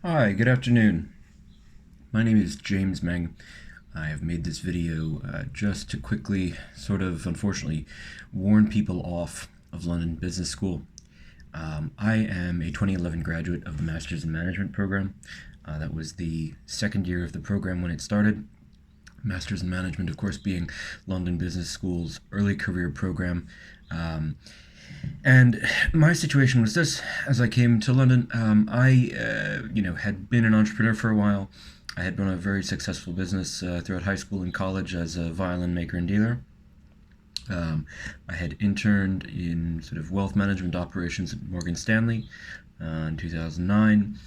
Hi, good afternoon. My name is James Meng. I have made this video just to quickly, unfortunately, warn people off of London Business School. I am a 2011 graduate of the Masters in Management program. That was the second year of the program when it started. Masters in Management, of course, being London Business School's early career program. And my situation was this: as I came to London, I had been an entrepreneur for a while. I had run a very successful business throughout high school and college as a violin maker and dealer. I had interned in sort of wealth management operations at Morgan Stanley in 2009.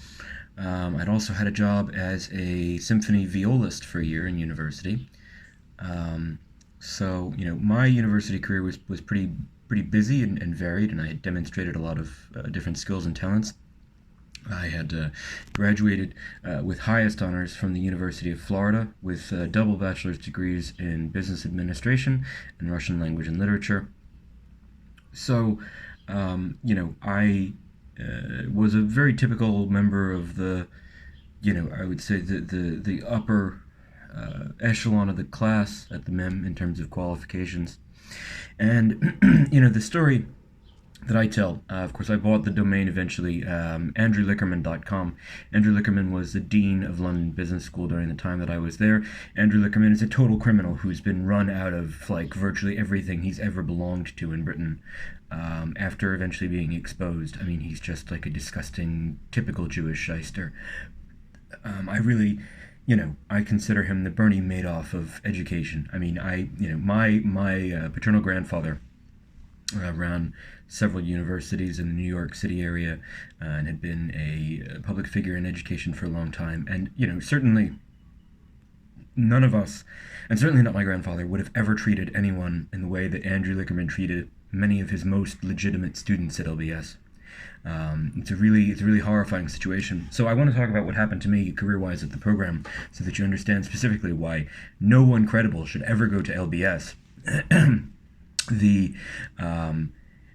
I'd also had a job as a symphony violist for a year in university. My university career was pretty busy and varied, and I had demonstrated a lot of different skills and talents. I had graduated with highest honors from the University of Florida with double bachelor's degrees in business administration and Russian language and literature. So, I was a very typical member of I would say the upper echelon of the class at the MEM in terms of qualifications. And, the story that I tell. Of course, I bought the domain eventually, andrewlickerman.com. Andrew Lickerman was the dean of London Business School during the time that I was there. Andrew Lickerman is a total criminal who's been run out of like virtually everything he's ever belonged to in Britain. After eventually being exposed, I mean, he's just like a disgusting, typical Jewish shyster. I really, I consider him the Bernie Madoff of education. I mean, my paternal grandfather ran several universities in the New York City area and had been a public figure in education for a long time. And, certainly none of us, and certainly not my grandfather, would have ever treated anyone in the way that Andrew Lickerman treated many of his most legitimate students at LBS. It's a really horrifying situation. So I want to talk about what happened to me career-wise at the program, so that you understand specifically why no one credible should ever go to LBS. The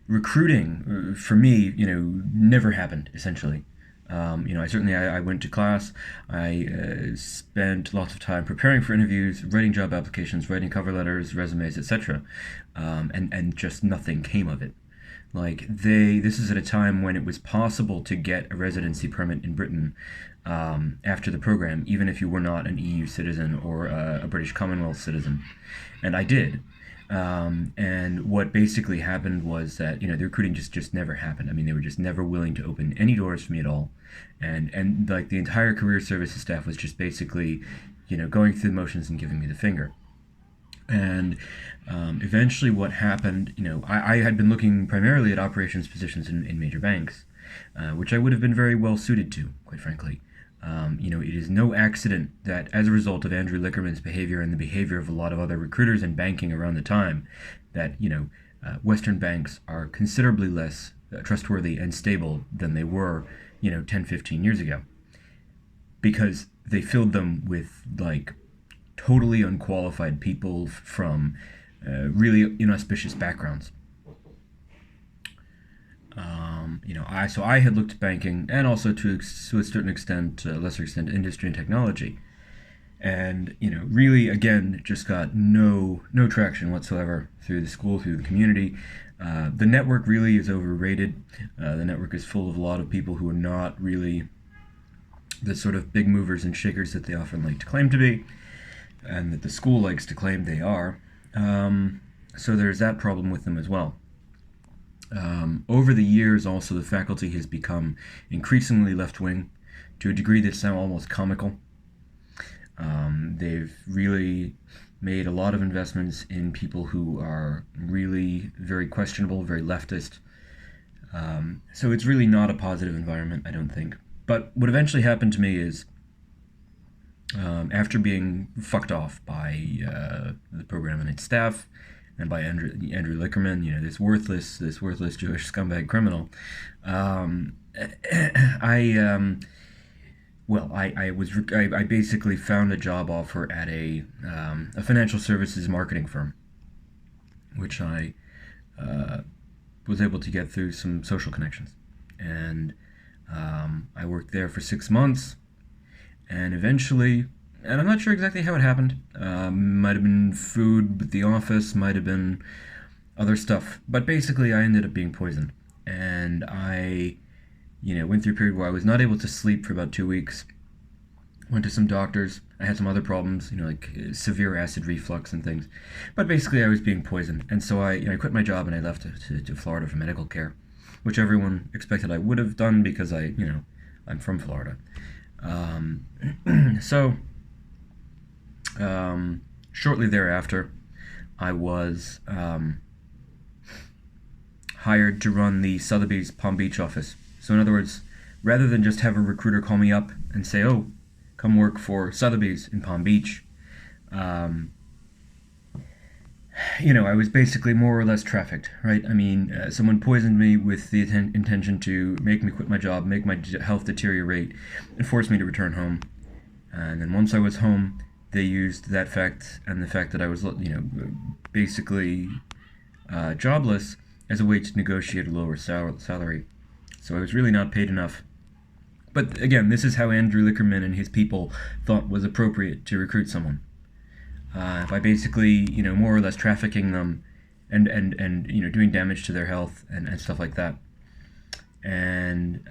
recruiting for me, never happened essentially. I went to class. I spent lots of time preparing for interviews, writing job applications, writing cover letters, resumes, etc. And just nothing came of it. This is at a time when it was possible to get a residency permit in Britain after the program, even if you were not an EU citizen or a British Commonwealth citizen, and I did. And what basically happened was that the recruiting just never happened. I mean, they were just never willing to open any doors for me at all, and like the entire career services staff was just basically going through the motions and giving me the finger. And eventually, what happened, I had been looking primarily at operations positions in major banks, which I would have been very well suited to, quite frankly. It is no accident that as a result of Andrew Lickerman's behavior and the behavior of a lot of other recruiters in banking around the time, that Western banks are considerably less trustworthy and stable than they were 10, 15 years ago, because they filled them with like totally unqualified people from really inauspicious backgrounds. I had looked at banking and also to a certain extent, lesser extent, industry and technology, and really again just got no traction whatsoever through the school, through the community. The network really is overrated. The network is full of a lot of people who are not really the sort of big movers and shakers that they often like to claim to be, and that the school likes to claim they are. So there's that problem with them as well. Over the years, also, the faculty has become increasingly left wing to a degree that's now almost comical. They've really made a lot of investments in people who are really very questionable, very leftist. So it's really not a positive environment, I don't think. But what eventually happened to me is, after being fucked off by the program and its staff, and by Andrew Lickerman, this worthless Jewish scumbag criminal. I I basically found a job offer at a financial services marketing firm, which I was able to get through some social connections, and I worked there for 6 months, and eventually, and I'm not sure exactly how it happened. Might have been food with the office, might have been other stuff, but basically, I ended up being poisoned, and I, went through a period where I was not able to sleep for about 2 weeks. Went to some doctors. I had some other problems, like severe acid reflux and things. But basically, I was being poisoned, and so I quit my job and I left to Florida for medical care, which everyone expected I would have done because I'm from Florida. Um, so shortly thereafter, I was hired to run the Sotheby's Palm Beach office. So in other words, rather than just have a recruiter call me up and say, "Oh, come work for Sotheby's in Palm Beach," um, I was basically more or less trafficked, right? I mean, someone poisoned me with the intention to make me quit my job, make my health deteriorate, and force me to return home. And then once I was home, they used that fact and the fact that I was, basically jobless as a way to negotiate a lower salary. So I was really not paid enough. But again, this is how Andrew Lickerman and his people thought was appropriate to recruit someone. By basically, more or less trafficking them and doing damage to their health and stuff like that. And,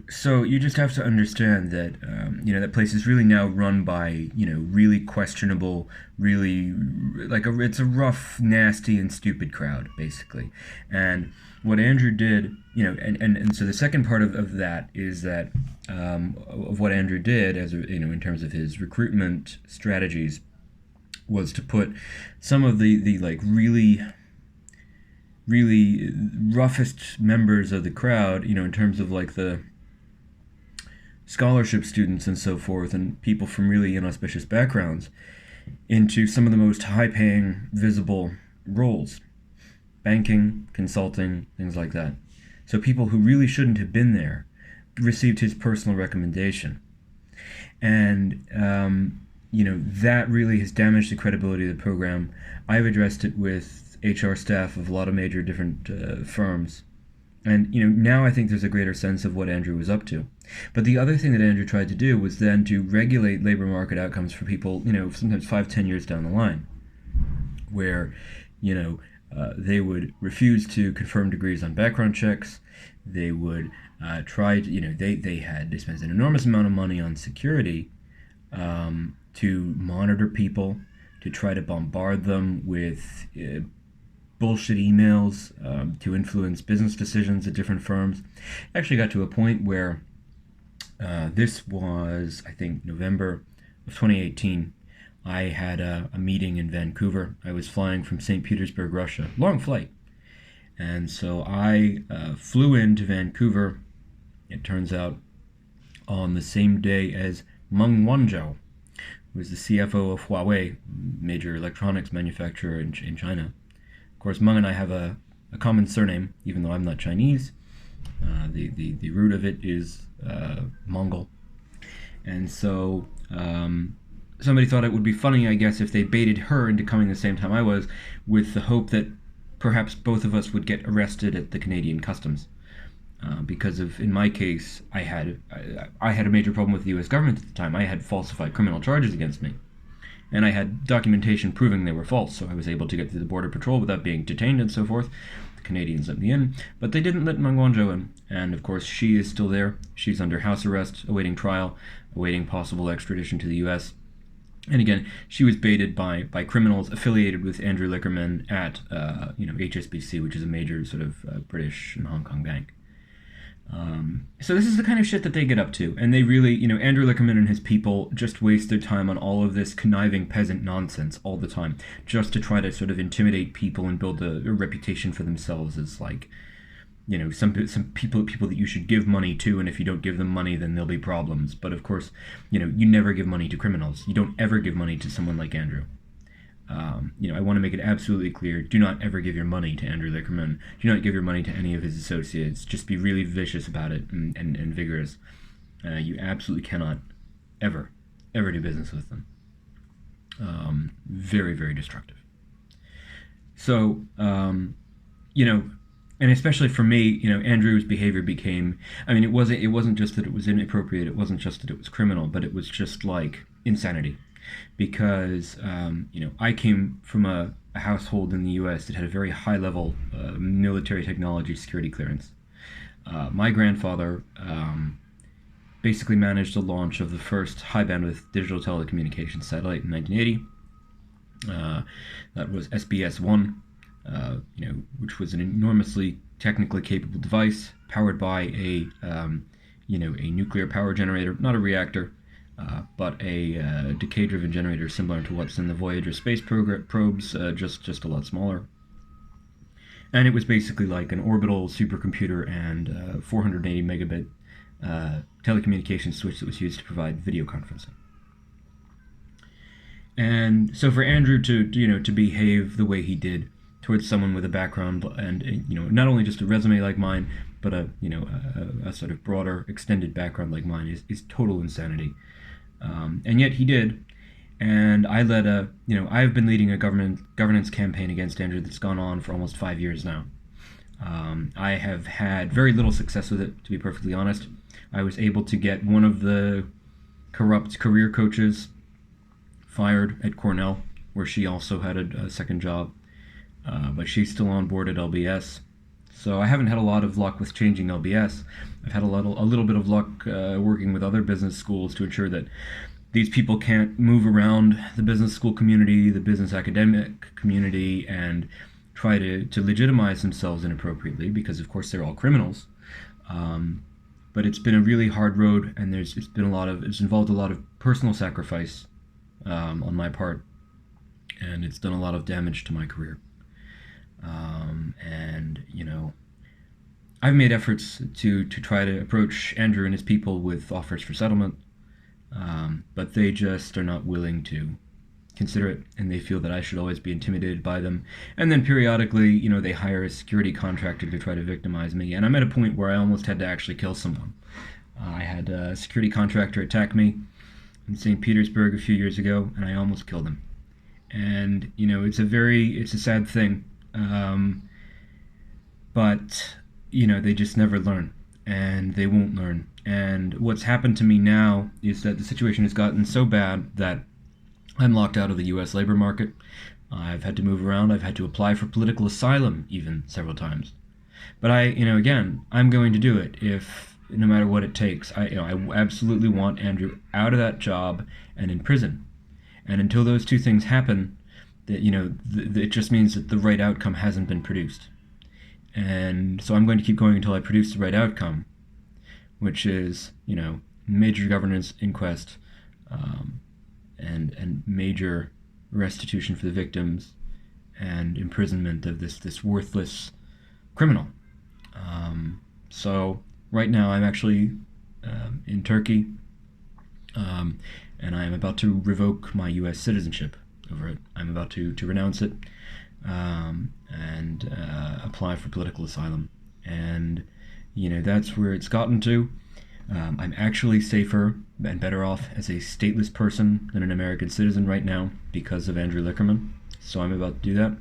so you just have to understand that, that place is really now run by, really questionable, really, it's a rough, nasty, and stupid crowd, basically. And what Andrew did, and so the second part of that is that, of what Andrew did, as in terms of his recruitment strategies, was to put some of the like really roughest members of the crowd, in terms of like the scholarship students and so forth, and people from really inauspicious backgrounds, into some of the most high-paying, visible roles. Banking, consulting, things like that. So people who really shouldn't have been there received his personal recommendation. And, that really has damaged the credibility of the program. I've addressed it with HR staff of a lot of major different firms. And, now I think there's a greater sense of what Andrew was up to. But the other thing that Andrew tried to do was then to regulate labor market outcomes for people, sometimes 5-10 years down the line, where, they would refuse to confirm degrees on background checks. They would try to, they spent an enormous amount of money on security to monitor people, to try to bombard them with bullshit emails to influence business decisions at different firms. It actually got to a point where this was, I think, November of 2018. I had a meeting in Vancouver. I was flying from St. Petersburg, Russia. Long flight. And so I flew into Vancouver, it turns out, on the same day as Meng Wanzhou, who was the CFO of Huawei, major electronics manufacturer in China. Of course, Meng and I have a common surname, even though I'm not Chinese. The root of it is Mongol. And so somebody thought it would be funny, I guess, if they baited her into coming the same time I was, with the hope that perhaps both of us would get arrested at the Canadian Customs. Because in my case, I had a major problem with the U.S. government at the time. I had falsified criminal charges against me. And I had documentation proving they were false, so I was able to get through the Border Patrol without being detained and so forth. The Canadians let me in, but they didn't let Meng Wanzhou in. And of course, she is still there. She's under house arrest, awaiting trial, awaiting possible extradition to the U.S. And again, she was baited by criminals affiliated with Andrew Lickerman at HSBC, which is a major sort of British and Hong Kong bank. So this is the kind of shit that they get up to, and they really, Andrew Lickerman and his people just waste their time on all of this conniving peasant nonsense all the time, just to try to sort of intimidate people and build a reputation for themselves as like, some people that you should give money to, and if you don't give them money, then there'll be problems. But of course, you never give money to criminals. You don't ever give money to someone like Andrew. I want to make it absolutely clear, do not ever give your money to Andrew Lickerman. Do not give your money to any of his associates. Just be really vicious about it and vigorous. You absolutely cannot ever do business with them. Very, very destructive. So, And especially for me, Andrew's behavior became, I mean, it wasn't just that it was inappropriate, it wasn't just that it was criminal, but it was just like insanity. Because I came from a household in the U.S. that had a very high level military technology security clearance. My grandfather basically managed the launch of the first high bandwidth digital telecommunications satellite in 1980. That was SBS-1, which was an enormously technically capable device powered by a nuclear power generator, not a reactor, but a decay-driven generator similar to what's in the Voyager space probes, just a lot smaller. And it was basically like an orbital supercomputer and 480 megabit telecommunications switch that was used to provide video conferencing. And so for Andrew to behave the way he did towards someone with a background and not only just a resume like mine, but a sort of broader extended background like mine is total insanity. And yet he did. And I've been leading a governance campaign against Andrew that's gone on for almost 5 years now. I have had very little success with it, to be perfectly honest. I was able to get one of the corrupt career coaches fired at Cornell, where she also had a second job, but she's still on board at LBS. So I haven't had a lot of luck with changing LBS. I've had a little bit of luck working with other business schools to ensure that these people can't move around the business school community, the business academic community, and try to legitimize themselves inappropriately, because of course they're all criminals. But it's been a really hard road, and it's involved a lot of personal sacrifice on my part, and it's done a lot of damage to my career. And I've made efforts to try to approach Andrew and his people with offers for settlement, but they just are not willing to consider it, and they feel that I should always be intimidated by them. And then periodically, they hire a security contractor to try to victimize me, and I'm at a point where I almost had to actually kill someone. I had a security contractor attack me in St. Petersburg a few years ago, and I almost killed him. And it's a sad thing, but they just never learn, and they won't learn. And what's happened to me now is that the situation has gotten so bad that I'm locked out of the U.S. labor market. I've had to move around. I've had to apply for political asylum even several times. But again, I'm going to do it no matter what it takes. I absolutely want Andrew out of that job and in prison. And until those two things happen, that it just means that the right outcome hasn't been produced. And so I'm going to keep going until I produce the right outcome, which is major governance inquest, and major restitution for the victims, and imprisonment of this worthless criminal. So right now I'm actually in Turkey, and I am about to revoke my U.S. citizenship over it. I'm about to renounce it, and apply for political asylum. And that's where it's gotten to. I'm actually safer and better off as a stateless person than an American citizen right now because of Andrew Lickerman. So I'm about to do that.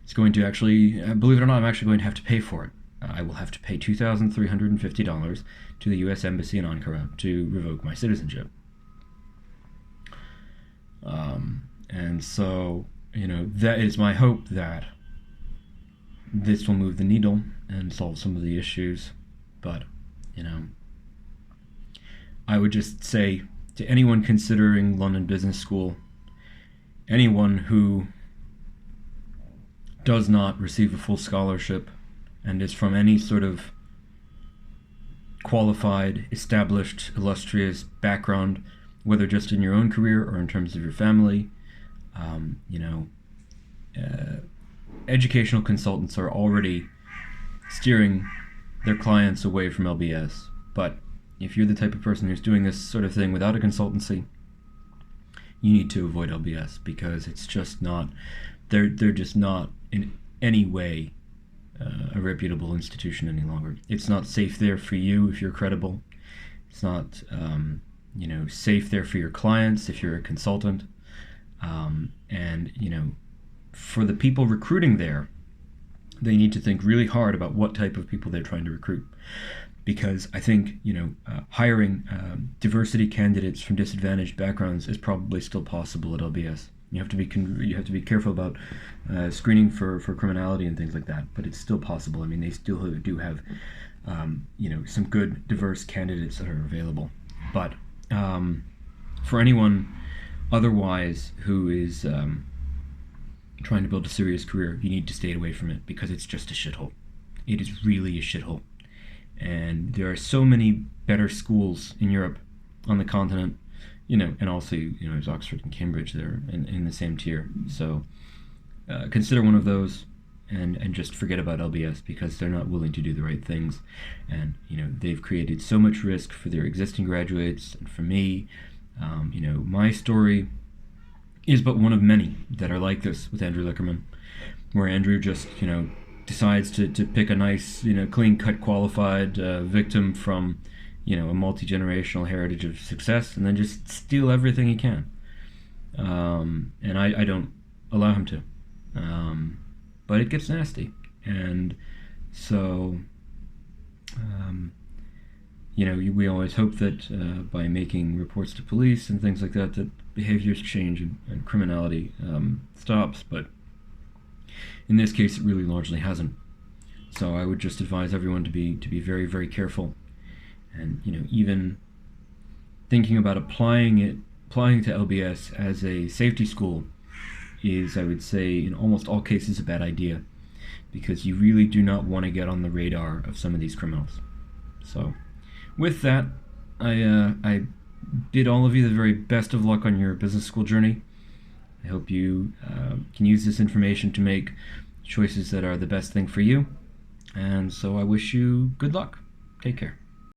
It's going to actually, believe it or not, I'm actually going to have to pay for it. I will have to pay $2,350 to the U.S. Embassy in Ankara to revoke my citizenship. And so, that is my hope that this will move the needle and solve some of the issues. But, I would just say to anyone considering London Business School, anyone who does not receive a full scholarship and is from any sort of qualified, established, illustrious background, whether just in your own career or in terms of your family, educational consultants are already steering their clients away from LBS. But if you're the type of person who's doing this sort of thing without a consultancy, you need to avoid LBS, because it's just not, they're just not in any way a reputable institution any longer. It's not safe there for you if you're credible. It's not safe there for your clients if you're a consultant. And for the people recruiting there, they need to think really hard about what type of people they're trying to recruit. Because I think hiring diversity candidates from disadvantaged backgrounds is probably still possible at LBS. You have to be careful about screening for criminality and things like that, but it's still possible. I mean, they still do have some good diverse candidates that are available. But for anyone otherwise who is trying to build a serious career, you need to stay away from it because it's just a shithole. It is really a shithole. And there are so many better schools in Europe, on the continent, and also, there's Oxford and Cambridge there in the same tier. So consider one of those and just forget about LBS because they're not willing to do the right things. And, they've created so much risk for their existing graduates and for me. My story is but one of many that are like this with Andrew Lickerman, where Andrew just, decides to pick a nice, clean-cut, qualified victim from, a multi-generational heritage of success and then just steal everything he can. And I don't allow him to. But it gets nasty. And so, we always hope that by making reports to police and things like that, that behaviors change and criminality stops. But in this case, it really largely hasn't. So I would just advise everyone to be very, very careful. And, even thinking about applying to LBS as a safety school is, I would say, in almost all cases, a bad idea. Because you really do not want to get on the radar of some of these criminals. So, with that, I bid all of you the very best of luck on your business school journey. I hope you can use this information to make choices that are the best thing for you. And so I wish you good luck. Take care.